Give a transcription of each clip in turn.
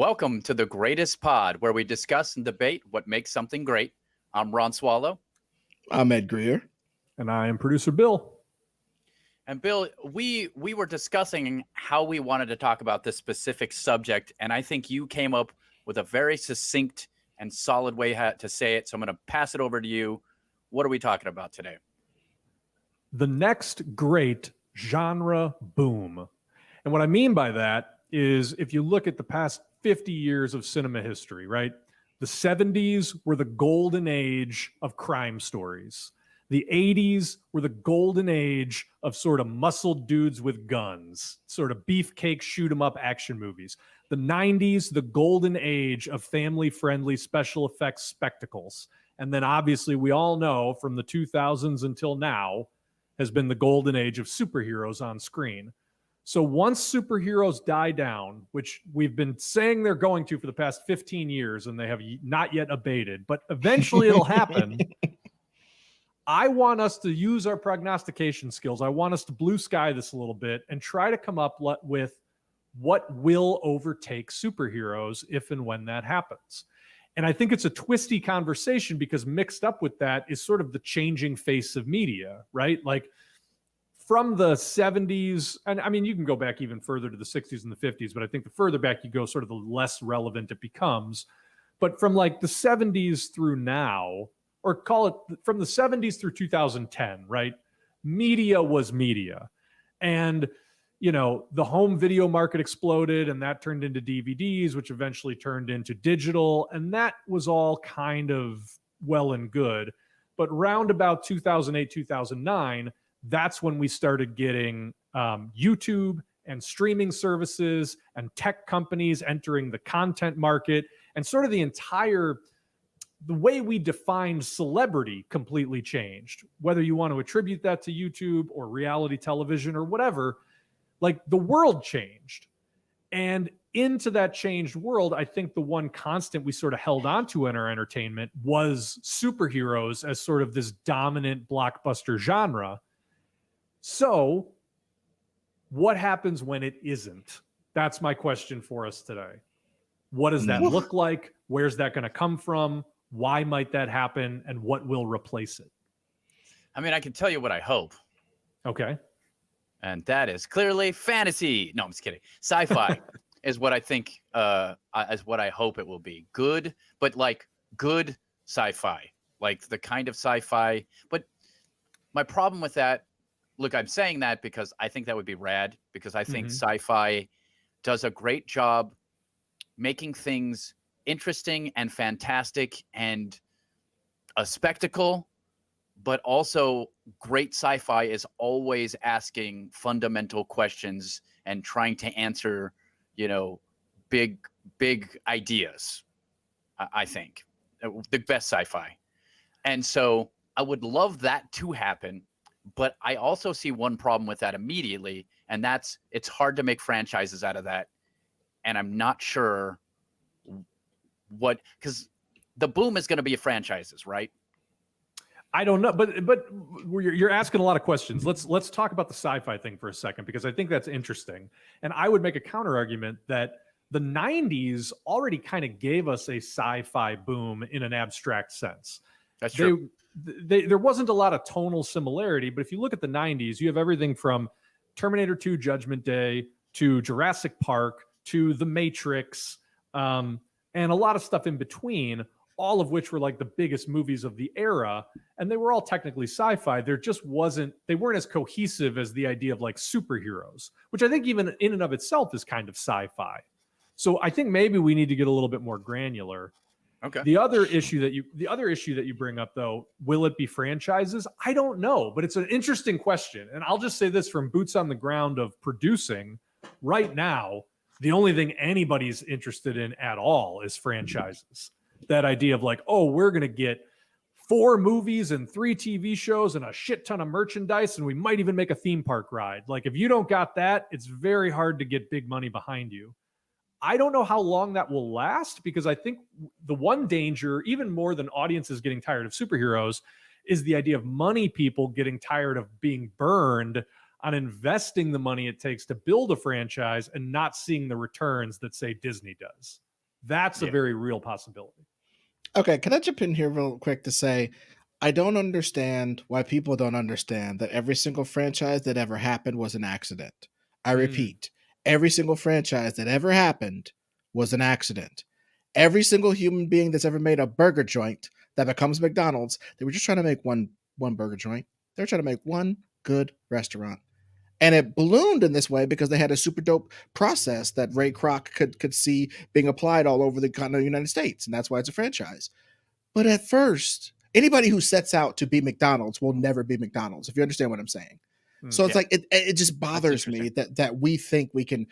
Welcome to the Greatest Pod, where we discuss and debate what makes something great. I'm Ron Swallow. I'm Ed Greer. And I am producer Bill. And Bill, we were discussing how we wanted to talk about this specific subject, and I think you came up with a very succinct and solid way to say it, so I'm going to pass it over to you. What are we talking about today? The next great genre boom. And what I mean by that is if you look at the past 50 years of cinema history, right? The 70s were the golden age of crime stories. The 80s were the golden age of sort of muscled dudes with guns, sort of beefcake shoot 'em up action movies. The 90s, the golden age of family-friendly special effects spectacles. And then obviously we all know from the 2000s until now has been the golden age of superheroes on screen. So once superheroes die down, which we've been saying they're going to for the past 15 years and they have not yet abated, but eventually it'll happen. I want us to use our prognostication skills. I want us to blue sky this a little bit and try to come up with what will overtake superheroes if and when that happens. And I think it's a twisty conversation because mixed up with that is sort of the changing face of media, right? Like from the 70s, and I mean, you can go back even further to the 60s and the 50s, but I think the further back you go, sort of the less relevant it becomes. But from like the 70s through now, or call it from the 70s through 2010, right? Media was media. And, you know, the home video market exploded and that turned into DVDs, which eventually turned into digital. And that was all kind of well and good. But round about 2008, 2009, that's when we started getting YouTube and streaming services and tech companies entering the content market, and sort of the way we defined celebrity completely changed. Whether you want to attribute that to YouTube or reality television or whatever, like the world changed. And into that changed world, I think the one constant we sort of held on to in our entertainment was superheroes as sort of this dominant blockbuster genre. So what happens when it isn't? That's my question for us today. What does that look like? Where's that going to come from? Why might that happen? And what will replace it? I mean, I can tell you what I hope. Okay. And that is clearly fantasy. No, I'm just kidding. Sci-fi is what I think, is what I hope it will be. Good, but like good sci-fi. Like the kind of sci-fi. But my problem with that, look, I'm saying that because I think that would be rad, because I think sci-fi does a great job making things interesting and fantastic and a spectacle, but also great sci-fi is always asking fundamental questions and trying to answer, you know, big ideas. I think the best sci-fi. And so I would love that to happen. But I also see one problem with that immediately, and that's it's hard to make franchises out of that. And I'm not sure because the boom is going to be franchises, right? I don't know, but you're asking a lot of questions. Let's talk about the sci-fi thing for a second, because I think that's interesting. And I would make a counter argument that the 90s already kind of gave us a sci-fi boom in an abstract sense. That's true. There wasn't a lot of tonal similarity, but if you look at the 90s, you have everything from Terminator 2 Judgment Day to Jurassic Park to The Matrix, and a lot of stuff in between, all of which were like the biggest movies of the era. And they were all technically sci-fi. They weren't as cohesive as the idea of like superheroes, which I think even in and of itself is kind of sci-fi. So I think maybe we need to get a little bit more granular. Okay. The other issue that you bring up, though, will it be franchises? I don't know, but it's an interesting question. And I'll just say this from boots on the ground of producing right now, the only thing anybody's interested in at all is franchises. That idea of like, oh, we're going to get 4 movies and 3 TV shows and a shit ton of merchandise, and we might even make a theme park ride. Like, if you don't got that, it's very hard to get big money behind you. I don't know how long that will last, because I think the one danger, even more than audiences getting tired of superheroes, is the idea of money people getting tired of being burned on investing the money it takes to build a franchise and not seeing the returns that, say, Disney does. That's a very real possibility. Okay, can I jump in here real quick to say, I don't understand why people don't understand that every single franchise that ever happened was an accident. I repeat, every single franchise that ever happened was an accident. Every single human being that's ever made a burger joint that becomes McDonald's, they were just trying to make one burger joint. They're trying to make one good restaurant. And it ballooned in this way because they had a super dope process that Ray Kroc could see being applied all over the continental United States, and that's why it's a franchise. But at first, anybody who sets out to be McDonald's will never be McDonald's, if you understand what I'm saying. So it's like it just bothers me that we think we can,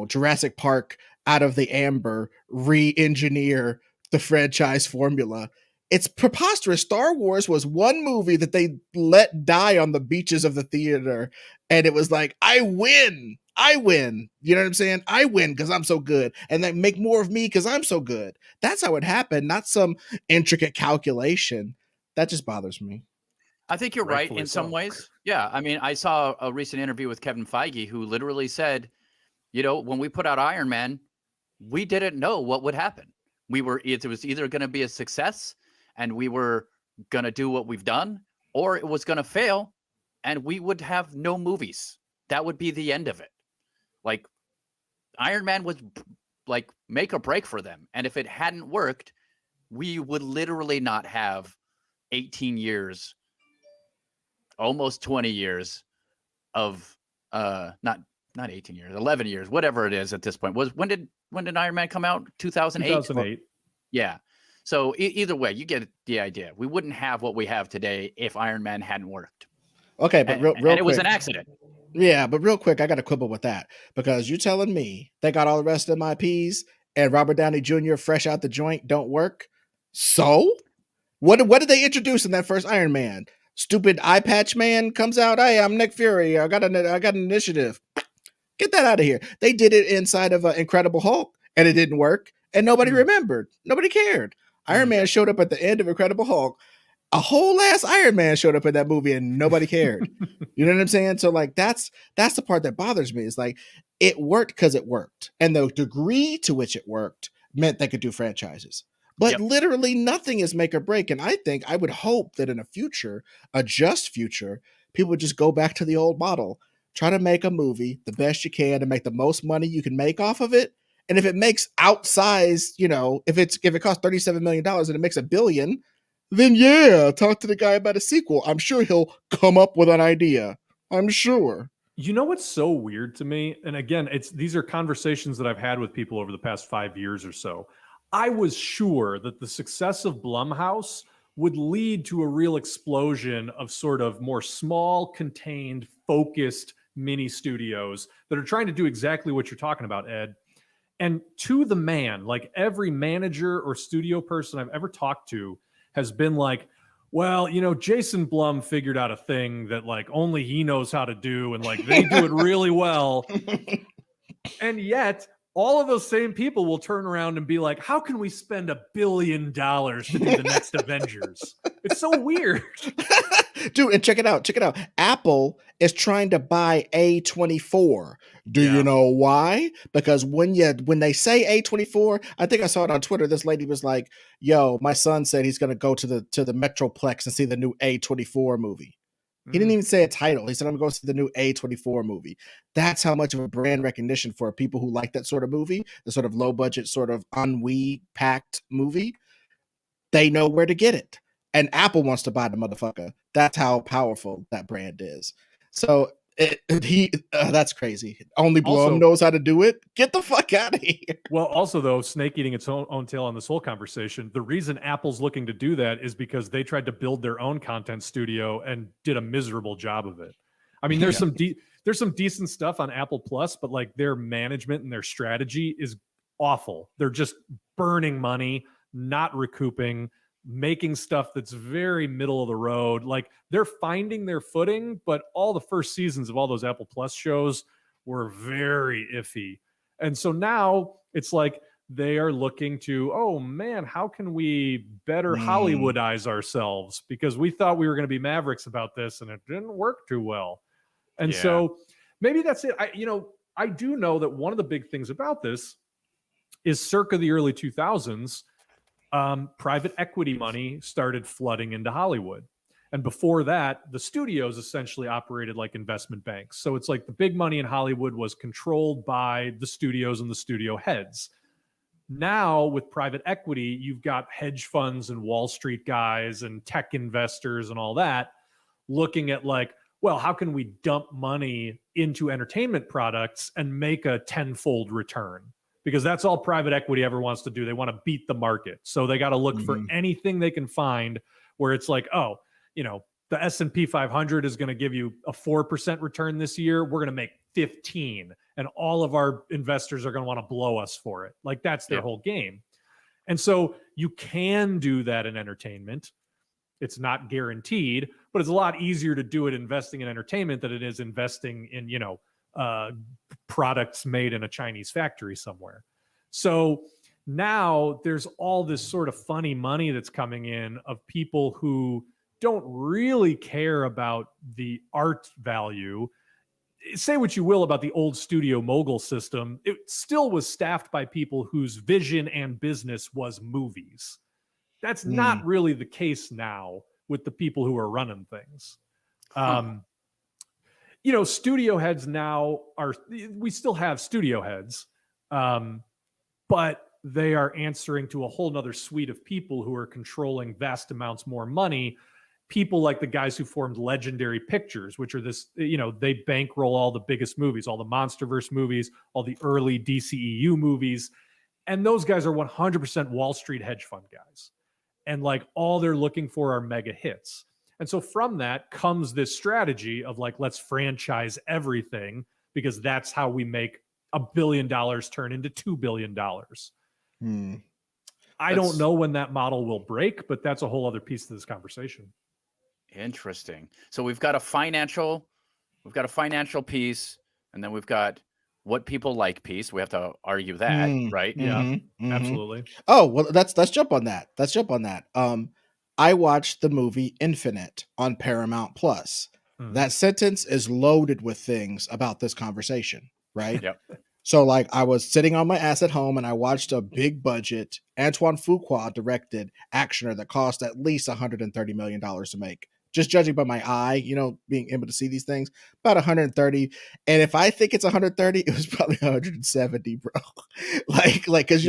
Jurassic Park out of the amber re-engineer the franchise formula. It's preposterous. Star Wars was one movie that they let die on the beaches of the theater, and it was like, I win. You know what I'm saying? I win because I'm so good, and they make more of me because I'm so good. That's how it happened, not some intricate calculation. That just bothers me. I think you're right in some ways. Yeah. I mean, I saw a recent interview with Kevin Feige who literally said, when we put out Iron Man, we didn't know what would happen. It was either going to be a success and we were going to do what we've done, or it was going to fail and we would have no movies. That would be the end of it. Like, Iron Man was like make or break for them. And if it hadn't worked, we would literally not have 18 years, almost 20 years of not 18 years, 11 years, whatever it is at this point. When did Iron Man come out? 2008. 2008. Yeah. So either way, you get the idea. We wouldn't have what we have today if Iron Man hadn't worked. Okay, but real quick, it was an accident. Yeah, but real quick, I got to quibble with that because you're telling me they got all the rest of my P's and Robert Downey Jr. fresh out the joint don't work. So what did they introduce in that first Iron Man? Stupid eye patch man comes out. Hey, I'm Nick Fury. I got an initiative. Get that out of here. They did it inside of Incredible Hulk and it didn't work. And nobody remembered. Nobody cared. Iron Man showed up at the end of Incredible Hulk. A whole ass Iron Man showed up in that movie and nobody cared. You know what I'm saying? So like that's the part that bothers me. It's like it worked because it worked. And the degree to which it worked meant they could do franchises. But literally nothing is make or break. And I would hope that in a just future, people would just go back to the old model. Try to make a movie the best you can and make the most money you can make off of it. And if it makes outsized, if it costs $37 million and it makes $1 billion, then yeah, talk to the guy about a sequel. I'm sure he'll come up with an idea. I'm sure. You know what's so weird to me? And again, these are conversations that I've had with people over the past 5 years or so. I was sure that the success of Blumhouse would lead to a real explosion of sort of more small, contained, focused mini studios that are trying to do exactly what you're talking about, Ed. And to the man, like every manager or studio person I've ever talked to has been like, well, Jason Blum figured out a thing that like only he knows how to do. And like they do it really well. And yet all of those same people will turn around and be like, how can we spend $1 billion to do the next Avengers? It's so weird. Dude, and check it out. Apple is trying to buy A24. Do you know why? Because when they say A24, I think I saw it on Twitter. This lady was like, yo, my son said he's going to go to the Metroplex and see the new A24 movie. He didn't even say a title. He said, I'm going to go see the new A24 movie. That's how much of a brand recognition for people who like that sort of movie, the sort of low budget, sort of ennui packed movie. They know where to get it. And Apple wants to buy the motherfucker. That's how powerful that brand is. So that's crazy. Only Blum knows how to do it. Get the fuck out of here. Well, also though, snake eating its own tail on this whole conversation. The reason Apple's looking to do that is because they tried to build their own content studio and did a miserable job of it. I mean, there's some decent stuff on Apple Plus, but like their management and their strategy is awful. They're just burning money, not recouping, making stuff that's very middle of the road. Like they're finding their footing, but all the first seasons of all those Apple Plus shows were very iffy. And so now it's like they are looking to, oh man, how can we better Hollywoodize ourselves? Because we thought we were going to be Mavericks about this and it didn't work too well. And so maybe that's it. I do know that one of the big things about this is circa the early 2000s, private equity money started flooding into Hollywood. And before that, the studios essentially operated like investment banks. So it's like the big money in Hollywood was controlled by the studios and the studio heads. Now, with private equity, you've got hedge funds and Wall Street guys and tech investors and all that looking at like, well, how can we dump money into entertainment products and make a tenfold return? Because that's all private equity ever wants to do. They want to beat the market. So they got to look for anything they can find where it's like, oh, the S&P 500 is going to give you a 4% return this year. We're going to make 15, and all of our investors are going to want to blow us for it. Like that's their whole game. And so you can do that in entertainment. It's not guaranteed, but it's a lot easier to do it investing in entertainment than it is investing in, products made in a Chinese factory somewhere. So now there's all this sort of funny money that's coming in of people who don't really care about the art value. Say what you will about the old studio mogul system, it still was staffed by people whose vision and business was movies. That's not really the case now with the people who are running things. Studio heads now we still have studio heads, but they are answering to a whole nother suite of people who are controlling vast amounts more money. People like the guys who formed Legendary Pictures, which are they bankroll all the biggest movies, all the Monsterverse movies, all the early DCEU movies. And those guys are 100% Wall Street hedge fund guys. And like all they're looking for are mega hits. And so from that comes this strategy of like, let's franchise everything because that's how we make $1 billion turn into $2 billion. I don't know when that model will break, but that's a whole other piece to this conversation. Interesting. So we've got a financial piece, and then we've got what people like piece. We have to argue that, right? Yeah, absolutely. Oh, well, let's jump on that. I watched the movie Infinite on Paramount Plus. That sentence is loaded with things about this conversation, right? Yep. So like I was sitting on my ass at home and I watched a big budget Antoine Fuqua directed actioner that cost at least $130 million to make. Just judging by my eye, being able to see these things, about 130. And if I think it's 130, it was probably 170, bro. Cause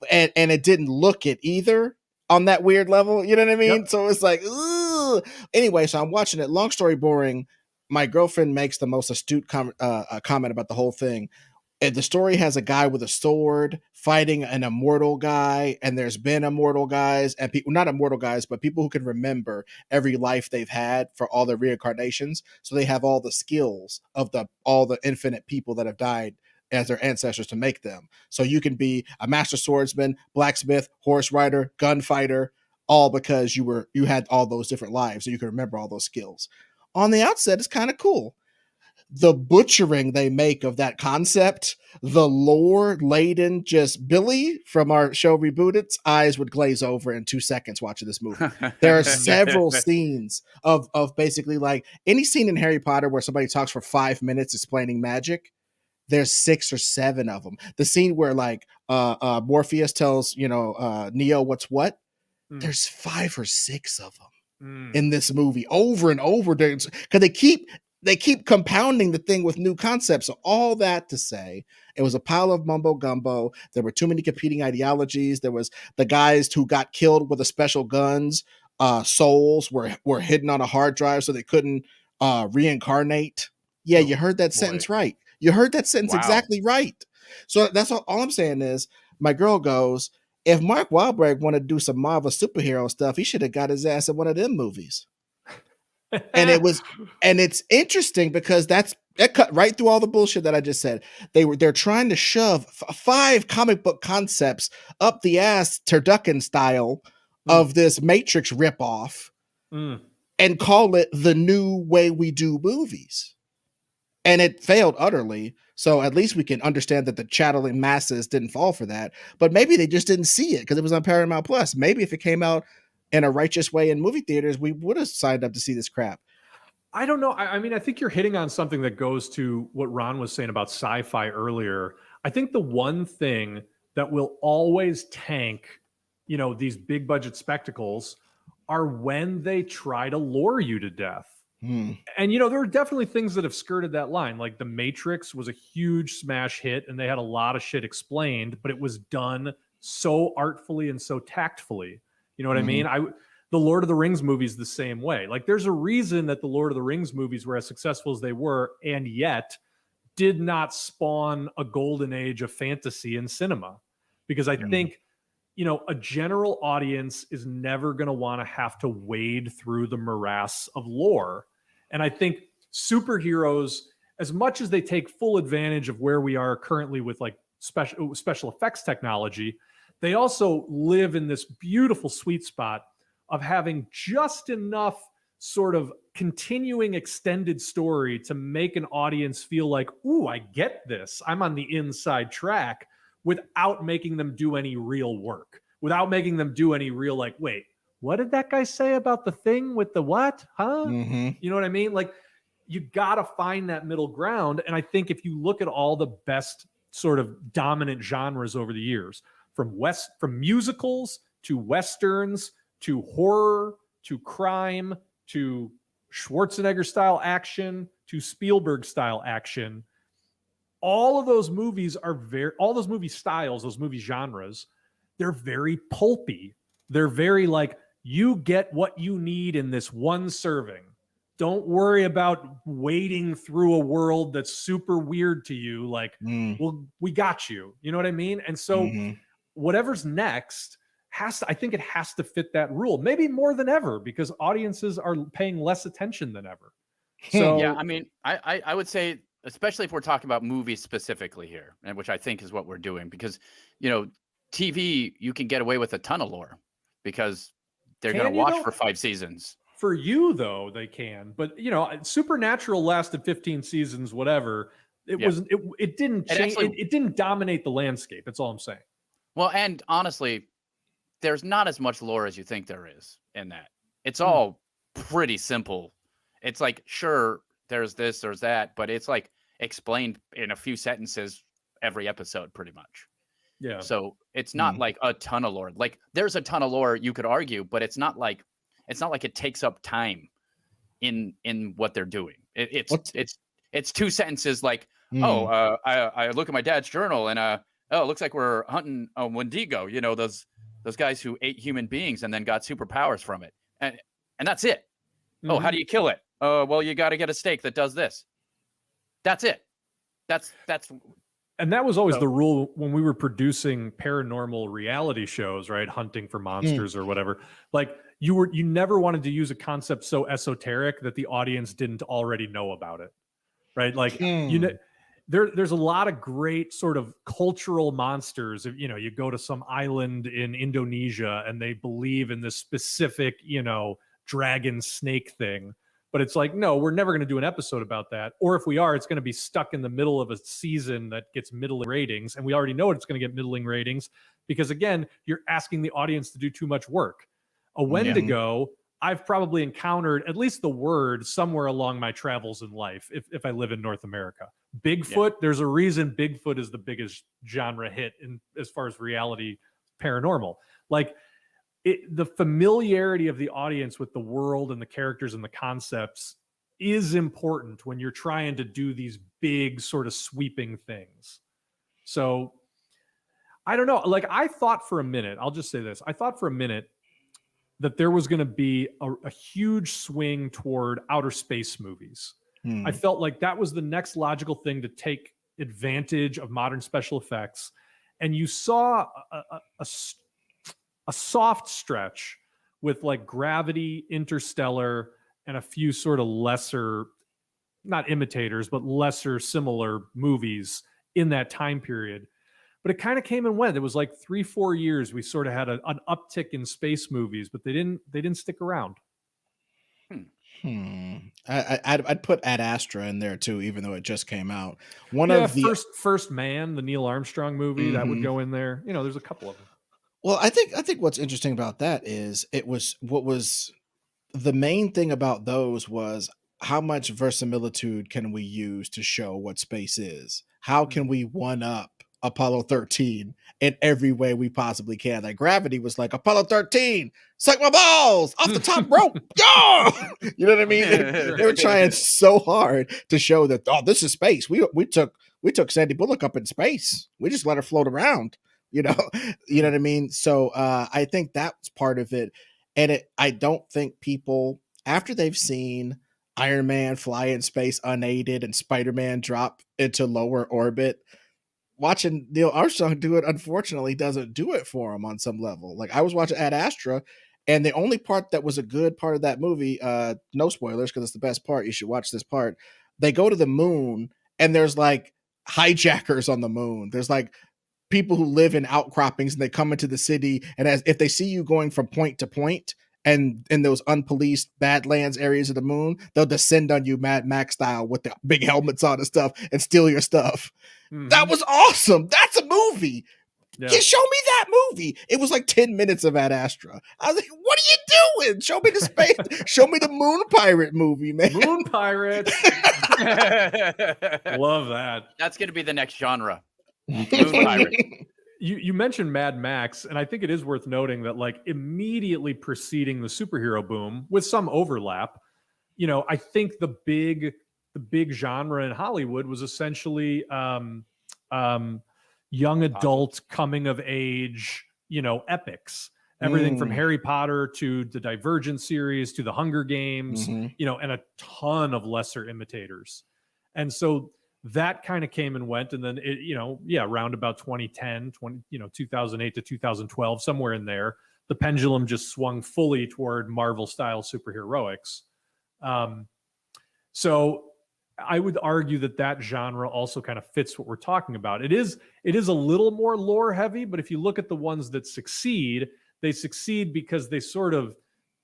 and it didn't look it either on that weird level. You know what I mean? Yep. So it's like, ugh. Anyway, so I'm watching it. Long story boring. My girlfriend makes the most astute comment about the whole thing. And the story has a guy with a sword fighting an immortal guy, and there's been immortal guys and people, not immortal guys, but people who can remember every life they've had for all their reincarnations. So they have all the skills of all the infinite people that have died as their ancestors to make them. So you can be a master swordsman, blacksmith, horse rider, gunfighter, all because you had all those different lives, so you can remember all those skills. On the outset, it's kind of cool. The butchering they make of that concept, the lore laden, just Billy from our show Rebooted's eyes would glaze over in 2 seconds watching this movie. There are several scenes of basically like any scene in Harry Potter where somebody talks for 5 minutes explaining magic. There's 6 or 7 of them. The scene where like Morpheus tells Neo what's what. There's 5 or 6 of them in this movie over and over. Because they keep compounding the thing with new concepts. So all that to say, it was a pile of mumbo gumbo. There were too many competing ideologies. There was the guys who got killed with the special guns. Souls were hidden on a hard drive so they couldn't reincarnate. Yeah, you heard that sentence right. You heard that sentence exactly right. So that's all I'm saying is my girl goes, if Mark Wahlberg wanted to do some Marvel superhero stuff, he should have got his ass in one of them movies. And it's interesting because that cut right through all the bullshit that I just said. They're trying to shove 5 comic book concepts up the ass turducken style of this Matrix ripoff and call it the new way we do movies. And it failed utterly. So at least we can understand that the channeling masses didn't fall for that. But maybe they just didn't see it because it was on Paramount Plus. Maybe if it came out in a righteous way in movie theaters, we would have signed up to see this crap. I don't know. I mean, I think you're hitting on something that goes to what Ron was saying about sci-fi earlier. I think the one thing that will always tank, these big budget spectacles are when they try to lure you to death. And, there are definitely things that have skirted that line. Like The Matrix was a huge smash hit and they had a lot of shit explained, but it was done so artfully and so tactfully. You know what I mean? The Lord of the Rings movies the same way. Like there's a reason that the Lord of the Rings movies were as successful as they were, and yet did not spawn a golden age of fantasy in cinema. Because I think, a general audience is never going to want to have to wade through the morass of lore. And I think superheroes, as much as they take full advantage of where we are currently with like special effects technology, they also live in this beautiful sweet spot of having just enough sort of continuing extended story to make an audience feel like, ooh, I get this. I'm on the inside track, without making them do any real work, without making them do any real, like, wait, what did that guy say about the thing with the what? Huh? You know what I mean? Like, you got to find that middle ground. And I think if you look at all the best sort of dominant genres over the years, from musicals to Westerns to horror to crime to Schwarzenegger style action to Spielberg style action, all of those movies all those movie styles, those movie genres, they're very pulpy. They're very like, you get what you need in this one serving. Don't worry about wading through a world that's super weird to you. Like, well, we got you. You know what I mean? And so whatever's next I think it has to fit that rule, maybe more than ever, because audiences are paying less attention than ever. So yeah, I mean, I would say, especially if we're talking about movies specifically here, and which I think is what we're doing, because, TV, you can get away with a ton of lore because they're going to watch for 5 seasons. For you, though, they can. But, Supernatural lasted 15 seasons, whatever. It didn't change. It didn't dominate the landscape. That's all I'm saying. Well, and honestly, there's not as much lore as you think there is in that. It's all pretty simple. It's like, sure, there's this, there's that, but it's like explained in a few sentences every episode, pretty much. Yeah. So it's not like a ton of lore. Like there's a ton of lore, you could argue, but it's not like it takes up time in what they're doing. It's 2 sentences like, I look at my dad's journal and it looks like we're hunting a Wendigo, those guys who ate human beings and then got superpowers from it. And that's it. Oh, how do you kill it? Well, you got to get a steak that does this. That's it. That's And that was always the rule when we were producing paranormal reality shows, right? Hunting for monsters or whatever. Like you never wanted to use a concept so esoteric that the audience didn't already know about it. Right? Like there's a lot of great sort of cultural monsters. You go to some island in Indonesia and they believe in this specific, dragon snake thing. But it's like, no, we're never going to do an episode about that. Or if we are, it's going to be stuck in the middle of a season that gets middling ratings. And we already know it's going to get middling ratings because, again, you're asking the audience to do too much work. A Wendigo, I've probably encountered at least the word somewhere along my travels in life if I live in North America. Bigfoot, there's a reason Bigfoot is the biggest genre hit as far as reality paranormal. Like, the familiarity of the audience with the world and the characters and the concepts is important when you're trying to do these big sort of sweeping things. So I don't know. Like I thought for a minute, I'll just say this. I thought for a minute that there was going to be a huge swing toward outer space movies. I felt like that was the next logical thing to take advantage of modern special effects. And you saw a soft stretch with like Gravity, Interstellar, and a few sort of lesser, not imitators, but lesser similar movies in that time period. But it kind of came and went. It was like 3-4 years we sort of had an uptick in space movies, but they didn't stick around. I'd put Ad Astra in there too, even though it just came out. First Man, the Neil Armstrong movie, that would go in there. There's a couple of them. Well, I think what's interesting about that is what was the main thing about those was how much verisimilitude can we use to show what space is? How can we one up Apollo 13 in every way we possibly can. Like Gravity was like, Apollo 13, suck my balls off the top rope. Yeah! You know what I mean? They were trying so hard to show that, oh, this is space. We took Sandy Bullock up in space. We just let her float around. You know, you know what I mean? So I think that's part of it. And I don't think people, after they've seen Iron Man fly in space unaided and Spider-Man drop into lower orbit, watching Neil Armstrong do it, unfortunately, doesn't do it for him on some level. Like I was watching Ad Astra, and the only part that was a good part of that movie, no spoilers because it's the best part. You should watch this part. They go to the moon, and there's like hijackers on the moon. There's like people who live in outcroppings, and they come into the city, and as if they see you going from point to point and in those unpoliced badlands areas of the moon, they'll descend on you Mad Max style with the big helmets on and stuff and steal your stuff. That was awesome. That's a movie. Yeah. Show me that movie. It was like 10 minutes of Ad Astra. I was like, what are you doing? Show me the space. Show me the Moon Pirate movie, man. Moon Pirates. Love that. That's going to be the next genre. Moon Pirate. You mentioned Mad Max, and I think it is worth noting that like immediately preceding the superhero boom, with some overlap, you know, I think the big genre in Hollywood was essentially young adult coming of age, you know, epics. Everything from Harry Potter to the Divergent series to the Hunger Games, you know, and a ton of lesser imitators. And so that kind of came and went. And then, it, you know, around about 2010, 2008 to 2012, somewhere in there, the pendulum just swung fully toward Marvel style superheroics. So I would argue that genre also kind of fits what we're talking about. It is a little more lore heavy, but if you look at the ones that succeed, they succeed because they sort of,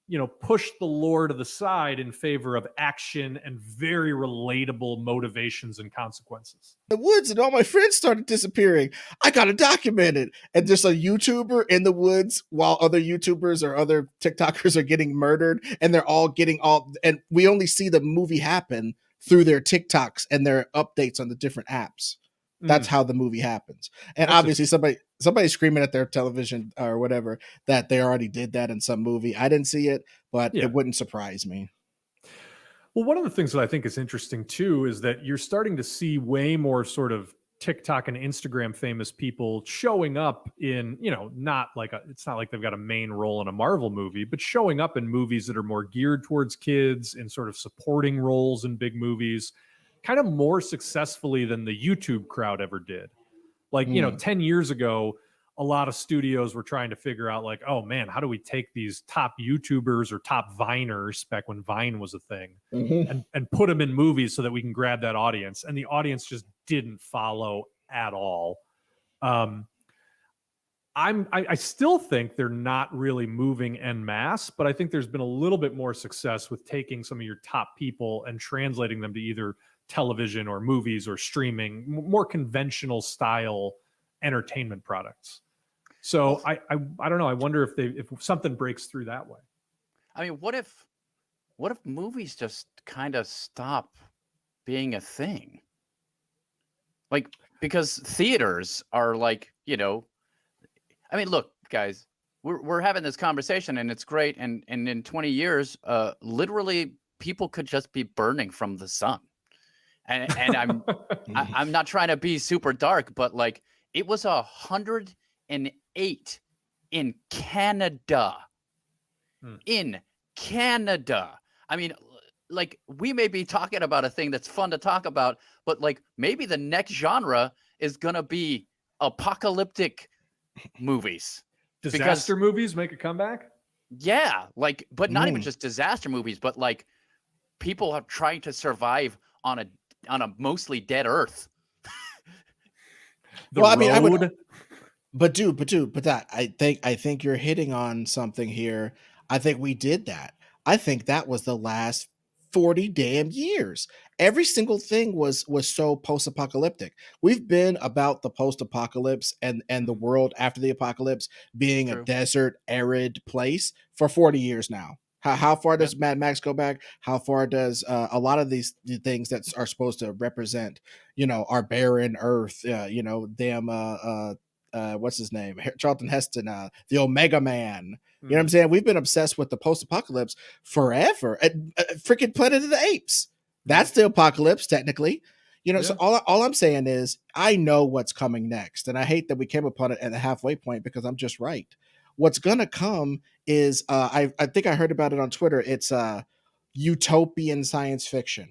you know, push the lore to the side in favor of action and very relatable motivations and consequences. The woods and all my friends started disappearing. I got to document it. And there's a YouTuber in the woods while other YouTubers or other TikTokers are getting murdered, and they're all getting and we only see the movie happen through their TikToks and their updates on the different apps. That's how the movie happens. And that's obviously somebody screaming at their television or whatever that they already did that in some movie. I didn't see it, but it wouldn't surprise me. Well, one of the things that I think is interesting too is that you're starting to see way more sort of TikTok and Instagram famous people showing up in, you know, it's not like they've got a main role in a Marvel movie, but showing up in movies that are more geared towards kids, in sort of supporting roles in big movies, kind of more successfully than the YouTube crowd ever did. Like, you know, 10 years ago, a lot of studios were trying to figure out like, oh man, how do we take these top YouTubers or top Viners, back when Vine was a thing, and put them in movies so that we can grab that audience. And the audience just didn't follow at all. I still think they're not really moving en masse, but I think there's been a little bit more success with taking some of your top people and translating them to either television or movies or streaming, more conventional style entertainment products. So I don't know. I wonder if something breaks through that way. I mean, what if movies just kind of stop being a thing? Like, because theaters are like, you know, I mean, look, guys, we're having this conversation and it's great. And in 20 years, literally people could just be burning from the sun. And I'm not trying to be super dark, but like it was 108 in Canada. In Canada. I mean, like we may be talking about a thing that's fun to talk about, but like maybe the next genre is gonna be apocalyptic movies. Disaster movies make a comeback? Yeah, like, but not even just disaster movies, but like people are trying to survive on a mostly dead Earth. I mean, I would, but that I think you're hitting on something here. I think we did that. I think that was the last 40 damn years. Every single thing was so post-apocalyptic. We've been about the post-apocalypse and the world after the apocalypse being a desert, arid place for 40 years now. How far does Mad Max go back? How far does a lot of these things that are supposed to represent, our barren Earth? Damn, what's his name? Charlton Heston, the Omega Man. You know what I'm saying? We've been obsessed with the post-apocalypse forever. Freaking Planet of the Apes. That's the apocalypse, technically. So all I'm saying is I know what's coming next. And I hate that we came upon it at the halfway point because I'm just right. What's gonna come is I think I heard about it on Twitter. It's utopian science fiction.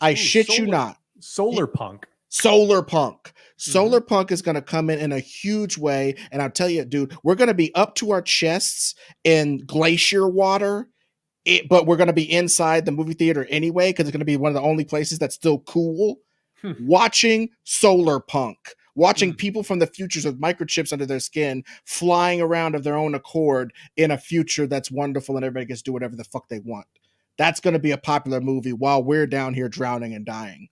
I shit you not. Solar punk. Solar punk. Solar punk is going to come in a huge way. And I'll tell you, dude, we're going to be up to our chests in glacier water, but we're going to be inside the movie theater anyway, because it's going to be one of the only places that's still cool. Watching solar punk, watching people from the futures with microchips under their skin flying around of their own accord in a future that's wonderful and everybody gets to do whatever the fuck they want. That's going to be a popular movie while we're down here drowning and dying.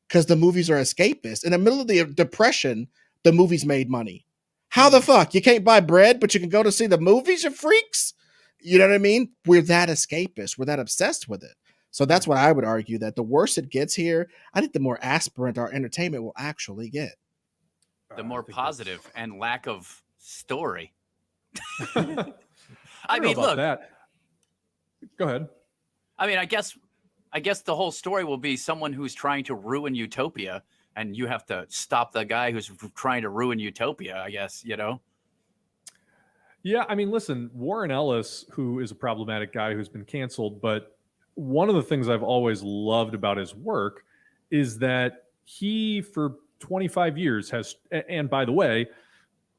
Because the movies are escapist. In the middle of the Depression, the movies made money. How the fuck? You can't buy bread, but you can go to see the movies, you freaks? You know what I mean? We're that escapist. We're that obsessed with it. So that's what I would argue, that the worse it gets here, I think the more aspirant our entertainment will actually get. The more positive and lack of story. I mean, look. That. Go ahead. I mean, I guess the whole story will be someone who's trying to ruin utopia, and you have to stop the guy who's trying to ruin utopia, I guess, Yeah, I mean, listen, Warren Ellis, who is a problematic guy who's been canceled, but one of the things I've always loved about his work is that he, for 25 years, has, and by the way,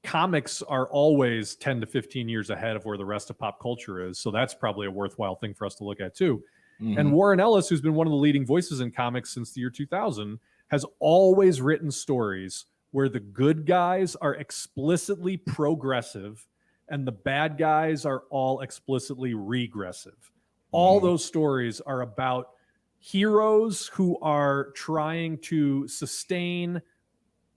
comics are always 10 to 15 years ahead of where the rest of pop culture is. So that's probably a worthwhile thing for us to look at too. And Warren Ellis, who's been one of the leading voices in comics since the year 2000, has always written stories where the good guys are explicitly progressive and the bad guys are all explicitly regressive. All those stories are about heroes who are trying to sustain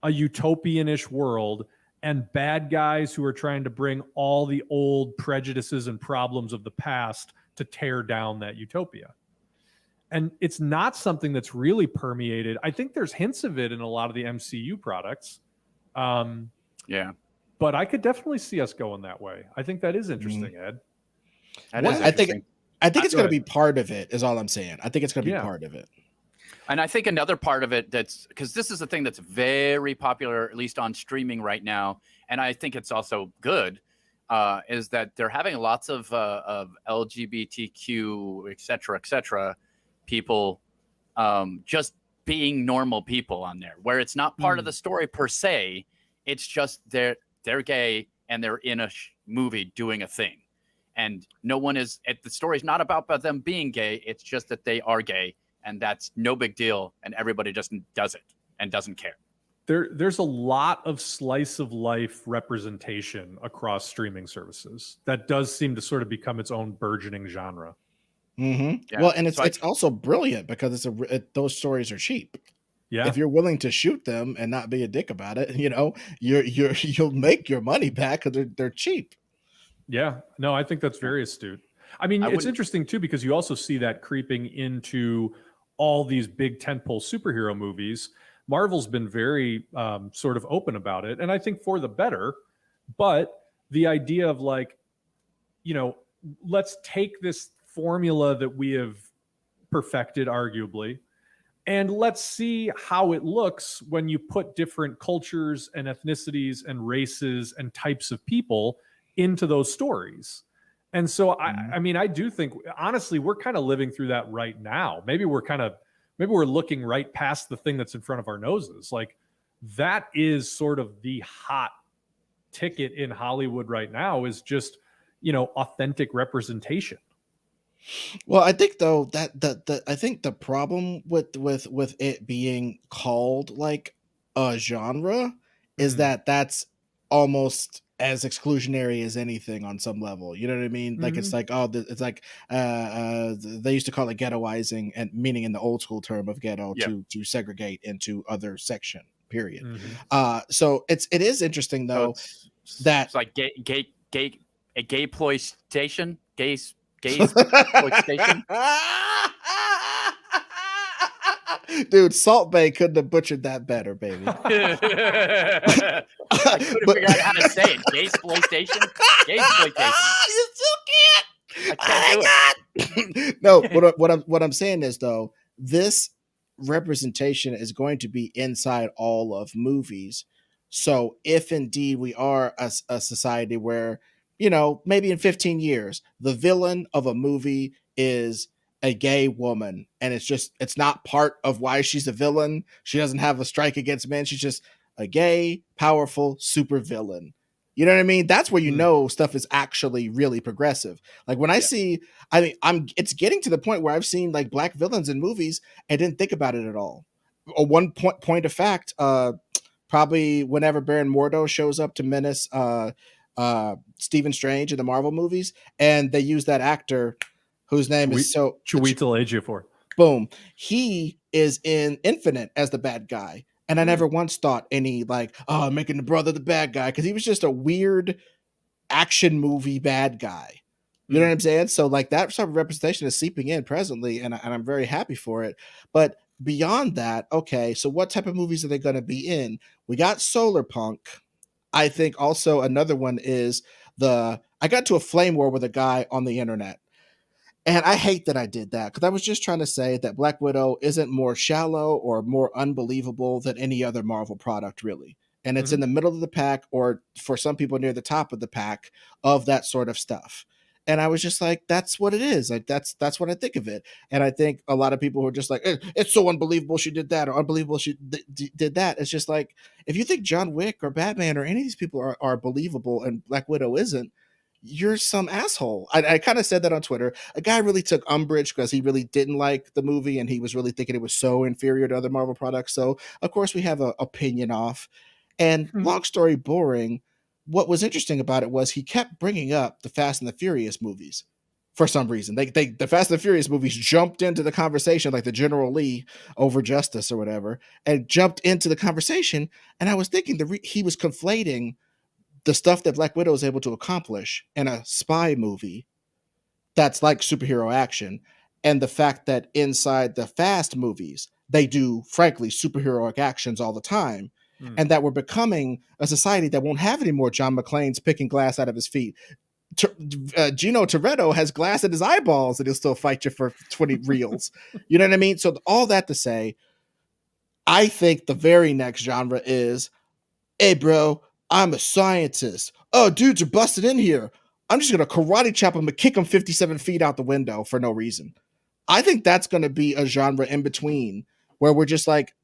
a utopian-ish world and bad guys who are trying to bring all the old prejudices and problems of the past to tear down that utopia. And it's not something that's really permeated. I think there's hints of it in a lot of the MCU products. Yeah. But I could definitely see us going that way. I think that is interesting, Ed. That is interesting. I think it's going to be part of it, is all I'm saying. I think it's going to be part of it. And I think another part of it that's, because this is a thing that's very popular, at least on streaming right now, and I think it's also good, is that they're having lots of LGBTQ, et cetera, people just being normal people on there, where it's not part of the story per se. It's just they're gay and they're in a movie doing a thing. And no one is, the story's not about them being gay. It's just that they are gay, and that's no big deal. And everybody just does it and doesn't care. There's a lot of slice of life representation across streaming services that does seem to sort of become its own burgeoning genre. Yeah. Well, and it's also brilliant because those stories are cheap. Yeah. If you're willing to shoot them and not be a dick about it, you'll make your money back because they're cheap. Yeah, no, I think that's very astute. I mean, it's interesting too, because you also see that creeping into all these big tentpole superhero movies. Marvel's been very sort of open about it, and I think for the better. But the idea of let's take this formula that we have perfected, arguably, and let's see how it looks when you put different cultures and ethnicities and races and types of people into those stories. And so I mean, I do think, honestly, we're kind of living through that right now. Maybe we're looking right past the thing that's in front of our noses. Like, that is sort of the hot ticket in Hollywood right now, is just, authentic representation. Well, I think though that I think the problem with it being called like a genre is that that's almost as exclusionary as anything on some level. You know what I mean? Like, it's like, it's like they used to call it ghettoizing, and meaning in the old school term of ghetto to segregate into other section, period. So it is interesting though, that it's like a gay ploy station, gays Gays exploitation. Dude, Salt Bay couldn't have butchered that better, baby. I couldn't But- figure out how to say it. Gay exploitation. Gay exploitation. You still can't. I can't do it. No, what I'm saying is though, this representation is going to be inside all of movies. So if indeed we are a society where, you know, maybe in 15 years, the villain of a movie is a gay woman and it's not part of why she's a villain. She doesn't have a strike against men. She's just a gay, powerful super villain. You know what I mean? That's where you know stuff is actually really progressive. Like when I see, I mean, it's getting to the point where I've seen like black villains in movies and didn't think about it at all. One point of fact, probably whenever Baron Mordo shows up to menace Stephen Strange in the Marvel movies, and they use that actor whose name is Chiwetel Ejiofor. Boom. He is in Infinite as the bad guy. And I never once thought any like, oh, making the brother the bad guy, because he was just a weird action movie bad guy. You know what I'm saying? So like that sort of representation is seeping in presently, and I'm very happy for it. But beyond that, okay, so what type of movies are they going to be in? We got Solar Punk. I think also another one is I got to a flame war with a guy on the internet. And I hate that I did that, because I was just trying to say that Black Widow isn't more shallow or more unbelievable than any other Marvel product, really. And it's in the middle of the pack, or for some people near the top of the pack of that sort of stuff. And I was just like, that's what it is. Like that's what I think of it. And I think a lot of people who are just like, it's so unbelievable she did that, or unbelievable she did that. It's just like, if you think John Wick or Batman or any of these people are believable and Black Widow isn't, you're some asshole. I kind of said that on Twitter. A guy really took umbrage because he really didn't like the movie and he was really thinking it was so inferior to other Marvel products. So of course we have an opinion off. And long story boring, what was interesting about it was he kept bringing up the Fast and the Furious movies for some reason. The Fast and the Furious movies jumped into the conversation, like the General Lee over Justice or whatever, and jumped into the conversation. And I was thinking he was conflating the stuff that Black Widow is able to accomplish in a spy movie that's like superhero action, and the fact that inside the Fast movies, they do, frankly, superheroic actions all the time, and that we're becoming a society that won't have any more John McClane's picking glass out of his feet. Gino Toretto has glass in his eyeballs and he'll still fight you for 20 reels. You know what I mean? So all that to say, I think the very next genre is, hey, bro, I'm a scientist. Oh, dudes are busted in here. I'm just going to karate chop them and kick them 57 feet out the window for no reason. I think that's going to be a genre in between where we're just like,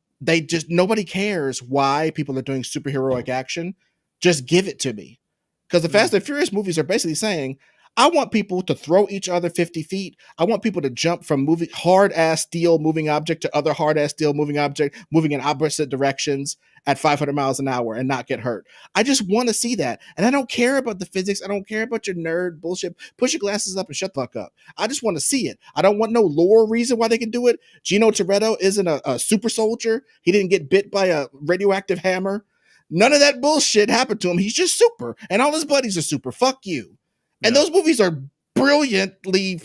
nobody cares why people are doing superheroic action. Just give it to me. Because the Fast and Furious movies are basically saying, I want people to throw each other 50 feet. I want people to jump from hard-ass steel moving object to other hard-ass steel moving object, moving in opposite directions at 500 miles an hour and not get hurt. I just want to see that. And I don't care about the physics. I don't care about your nerd bullshit. Push your glasses up and shut the fuck up. I just want to see it. I don't want no lore reason why they can do it. Gino Toretto isn't a super soldier. He didn't get bit by a radioactive hammer. None of that bullshit happened to him. He's just super. And all his buddies are super. Fuck you. And those movies are brilliantly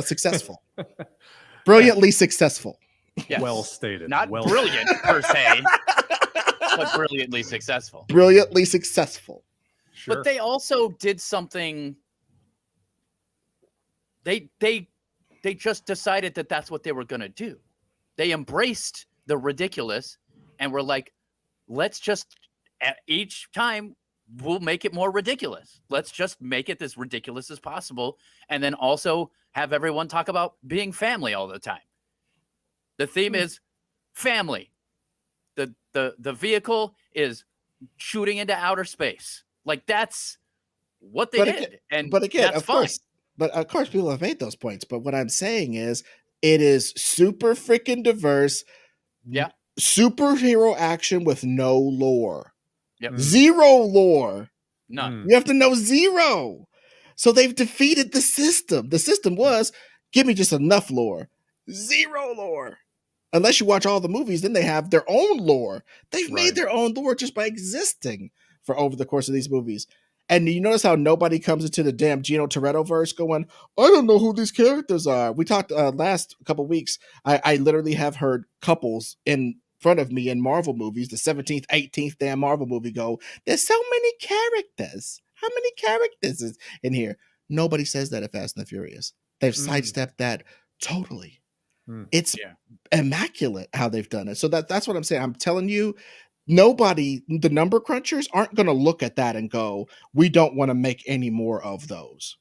successful. Brilliantly successful. Yes. Well stated. Not brilliant per se, but brilliantly successful. Brilliantly successful. Sure. But they also did something. They just decided that that's what they were going to do. They embraced the ridiculous and were like, let's just, each time we'll make it more ridiculous. Let's just make it as ridiculous as possible. And then also have everyone talk about being family all the time. The theme is family. The vehicle is shooting into outer space. Like that's what they did. But again, of course, people have made those points. But what I'm saying is it is super freaking diverse. Yeah. Superhero action with no lore. Yep. Zero lore. None. You have to know zero. So they've defeated the system. The system was, give me just enough lore. Zero lore. Unless you watch all the movies, then they have their own lore. They've made their own lore just by existing for over the course of these movies. And you notice how nobody comes into the damn Gino Toretto verse going, I don't know who these characters are. We talked last couple weeks. I literally have heard couples in front of me in Marvel movies, the 17th, 18th damn Marvel movie go, there's so many characters. How many characters is in here? Nobody says that at Fast and the Furious. They've sidestepped that totally. It's immaculate how they've done it. So that's what I'm saying. I'm telling you, nobody, the number crunchers aren't going to look at that and go, we don't want to make any more of those.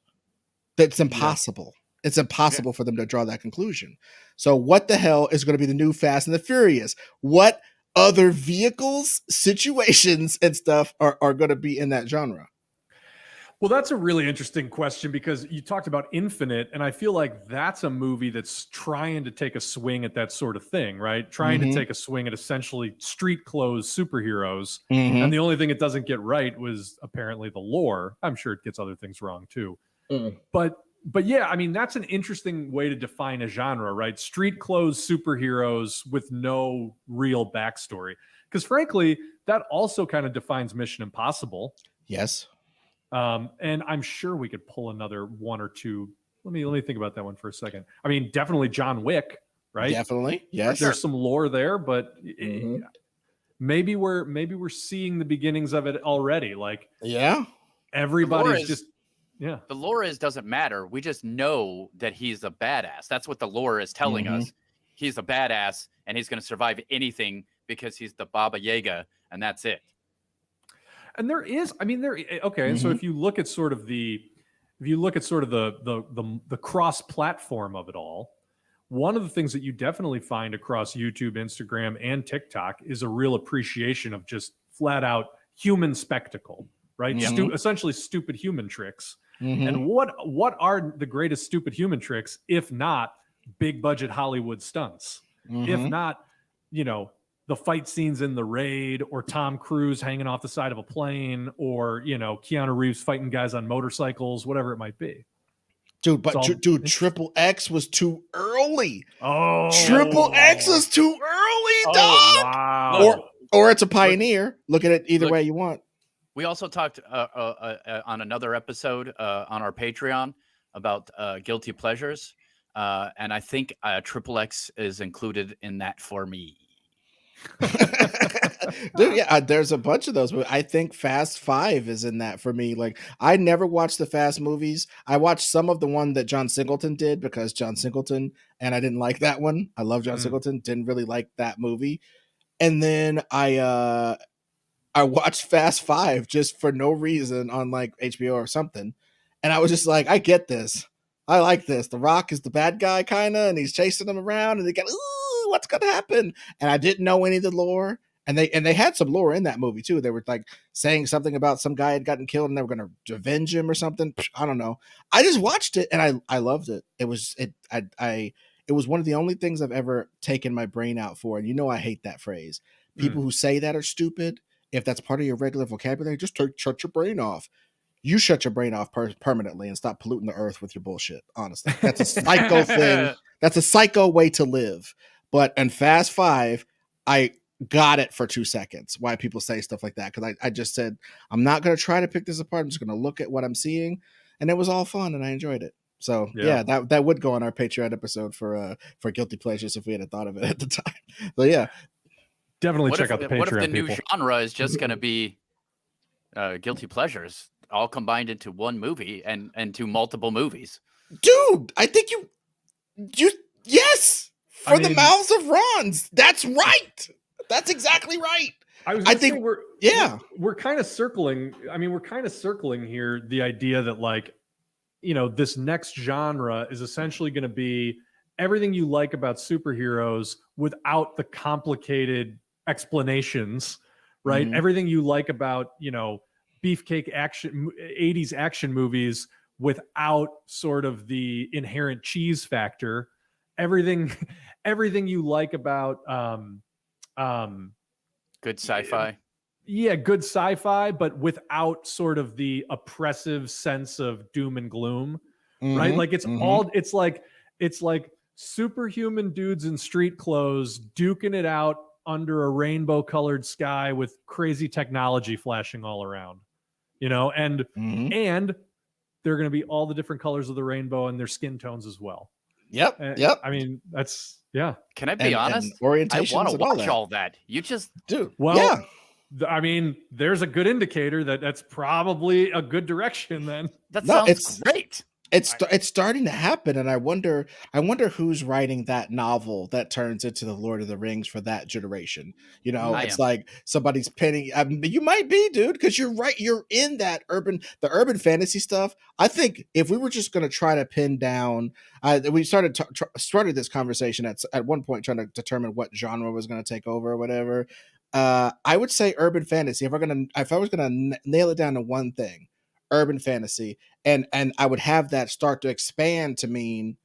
That's impossible. It's impossible for them to draw that conclusion. So what the hell is going to be the new Fast and the Furious? What other vehicles, situations, and stuff are going to be in that genre? Well, that's a really interesting question because you talked about Infinite, and I feel like that's a movie that's trying to take a swing at that sort of thing, right? Trying to take a swing at essentially street clothes superheroes. And the only thing it doesn't get right was apparently the lore. I'm sure it gets other things wrong too. But yeah, I mean, that's an interesting way to define a genre, right? Street clothes superheroes with no real backstory. Because frankly, that also kind of defines Mission Impossible. Yes. And I'm sure we could pull another one or two. Let me think about that one for a second. I mean, definitely John Wick, right? Definitely. Yes. There's some lore there, but maybe we're seeing the beginnings of it already. Like, everybody's just, the lore doesn't matter. We just know that he's a badass. That's what the lore is telling us. He's a badass and he's going to survive anything because he's the Baba Yaga, and that's it. And there is, I mean, and so if you look at sort of the cross-platform of it all, one of the things that you definitely find across YouTube, Instagram, and TikTok is a real appreciation of just flat out human spectacle, right? Essentially stupid human tricks. And what are the greatest stupid human tricks, if not big budget Hollywood stunts? If not, the fight scenes in The Raid, or Tom Cruise hanging off the side of a plane, or, Keanu Reeves fighting guys on motorcycles, whatever it might be. Dude, Triple X was too early. Triple X was too early, dog. Wow. Or it's a pioneer. Look at it either way you want. We also talked on another episode on our Patreon about guilty pleasures. And I think Triple X is included in that for me. Dude, there's a bunch of those, but I think Fast 5 is in that for me. Like, I never watched the Fast movies. I watched some of the one that John Singleton did because John Singleton, and I didn't like that one. I love John Singleton, didn't really like that movie. And then I watched Fast 5 just for no reason on like HBO or something. And I was just like, I get this. I like this. The Rock is the bad guy kind of, and he's chasing them around, and they get, ooh, what's going to happen? And I didn't know any of the lore. And they had some lore in that movie too. They were like saying something about some guy had gotten killed and they were going to avenge him or something. I don't know. I just watched it and I loved it. It was one of the only things I've ever taken my brain out for. And I hate that phrase. People who say that are stupid. If that's part of your regular vocabulary, just shut your brain off. You shut your brain off permanently and stop polluting the earth with your bullshit. Honestly, that's a psycho thing. That's a psycho way to live. But in Fast 5, I got it for 2 seconds why people say stuff like that, because I just said, I'm not going to try to pick this apart. I'm just going to look at what I'm seeing, and it was all fun and I enjoyed it. So that would go on our Patreon episode for guilty pleasures if we had thought of it at the time. So definitely check out the Patreon. What if the new people. genre is just going to be guilty pleasures all combined into one movie and into multiple movies? Dude, I think you yes, the mouths of Rons. That's right. That's exactly right. I think we're kind of circling. I mean, we're kind of circling here the idea that, like, this next genre is essentially going to be everything you like about superheroes without the complicated explanations, right? Everything you like about, beefcake action 80s action movies without sort of the inherent cheese factor. Everything you like about good sci-fi. Yeah, good sci-fi, but without sort of the oppressive sense of doom and gloom, right? Like it's like superhuman dudes in street clothes duking it out under a rainbow-colored sky with crazy technology flashing all around. and Mhm. and they're going to be all the different colors of the rainbow and their skin tones as well. Yep. I mean, that's yeah. Can I be honest? And I orientations want to and all watch that. all that. You just Dude, Well, yeah. I mean, there's a good indicator that that's probably a good direction then. that No, sounds great. It's starting to happen, and I wonder who's writing that novel that turns into the Lord of the Rings for that generation. I It's am. like somebody's penning. I mean, you might be, dude, because you're right. You're in that the urban fantasy stuff. I think if we were just going to try to pin down, we started this conversation at one point trying to determine what genre was going to take over or whatever. I would say urban fantasy. If I was gonna nail it down to one thing, urban fantasy, and I would have that start to expand to mean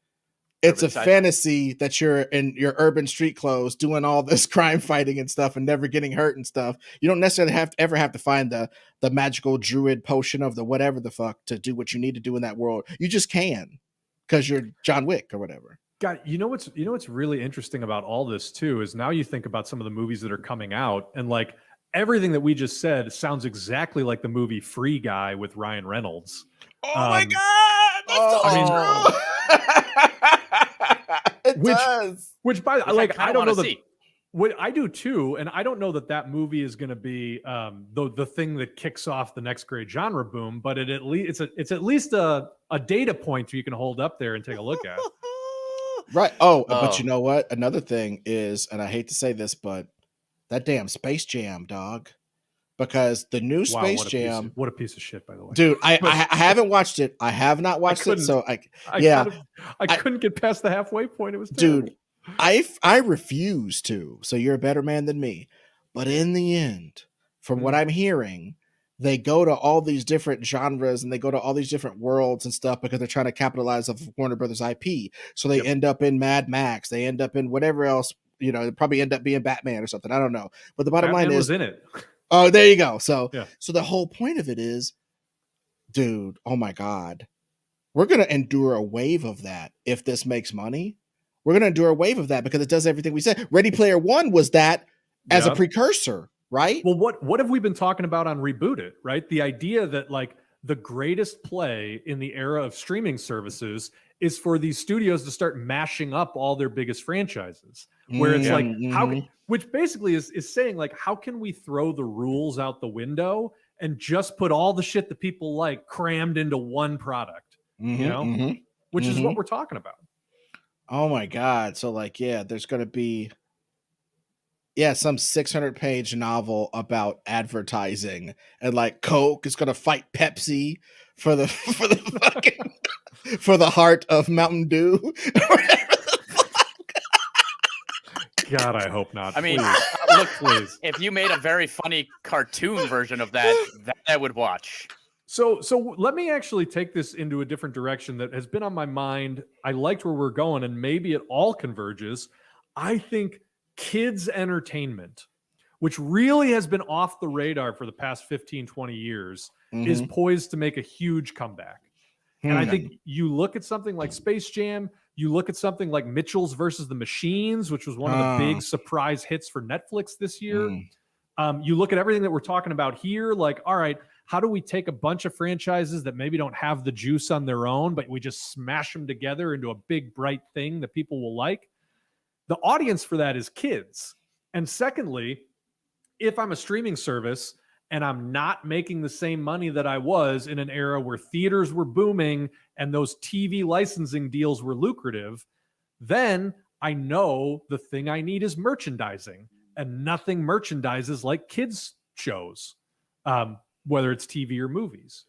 it's Urban a sci-fi. fantasy that you're in your urban street clothes doing all this crime fighting and stuff and never getting hurt and stuff. You don't necessarily ever have to find the magical druid potion of the whatever the fuck to do what you need to do in that world. You just can because you're John Wick or whatever. God, what's really interesting about all this too is now you think about some of the movies that are coming out, and like everything that we just said sounds exactly like the movie Free Guy with Ryan Reynolds. Oh my god, that's so true. It does. Which by Which like I don't know see. what I do too, and I don't know that movie is going to be the thing that kicks off the next great genre boom, but it's at least a data point you can hold up there and take a look at. Right. Oh, but you know what? Another thing is, and I hate to say this, but that damn Space Jam, dog. Because the new Space Jam, what a piece of shit, by the way, dude. I haven't watched it. I have not watched it. So I couldn't get past the halfway point. It was terrible. Dude. I refuse to. So you're a better man than me. But in the end, from what I'm hearing, they go to all these different genres and they go to all these different worlds and stuff because they're trying to capitalize off of Warner Brothers IP. So they end up in Mad Max. They end up in whatever else. They probably end up being Batman or something. I don't know. But the bottom line is, was in it. Oh, there you go. So, yeah. So the whole point of it is, dude, oh my God, we're going to endure a wave of that. If this makes money, we're going to endure a wave of that because it does everything we said. Ready Player One was that as a precursor, right? Well, what have we been talking about on Reboot It, right? The idea that like the greatest play in the era of streaming services is for these studios to start mashing up all their biggest franchises, where it's like, which basically is saying like, how can we throw the rules out the window and just put all the shit that people like crammed into one product, which is what we're talking about. Oh my God. So like, there's going to be, some 600-page novel about advertising and like Coke is going to fight Pepsi for the fucking for the heart of Mountain Dew. God, I hope not. I mean, look, please. If you made a very funny cartoon version of that I would watch. So let me actually take this into a different direction that has been on my mind. I liked where we're going, and maybe it all converges. I think kids' entertainment, which really has been off the radar for the past 15, 20 years, is poised to make a huge comeback. And I think you look at something like Space Jam, you look at something like Mitchell's versus the Machines, which was one of the big surprise hits for Netflix this year. You look at everything that we're talking about here, like, all right, how do we take a bunch of franchises that maybe don't have the juice on their own, but we just smash them together into a big, bright thing that people will like? The audience for that is kids. And secondly, if I'm a streaming service and I'm not making the same money that I was in an era where theaters were booming and those TV licensing deals were lucrative, then I know the thing I need is merchandising, and nothing merchandises like kids shows, whether it's TV or movies.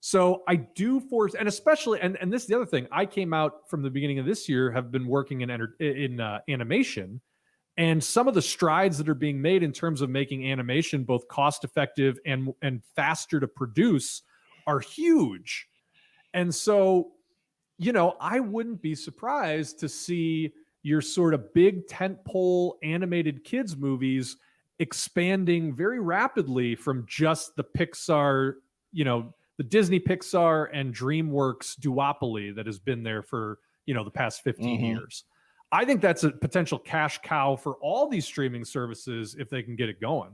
So I do force, and especially, and this is the other thing, I came out from the beginning of this year, have been working in animation, and some of the strides that are being made in terms of making animation both cost effective and faster to produce are huge. And so, I wouldn't be surprised to see your sort of big tentpole animated kids movies expanding very rapidly from just the Pixar, the Disney Pixar and DreamWorks duopoly that has been there for, the past 15 years. I think that's a potential cash cow for all these streaming services if they can get it going.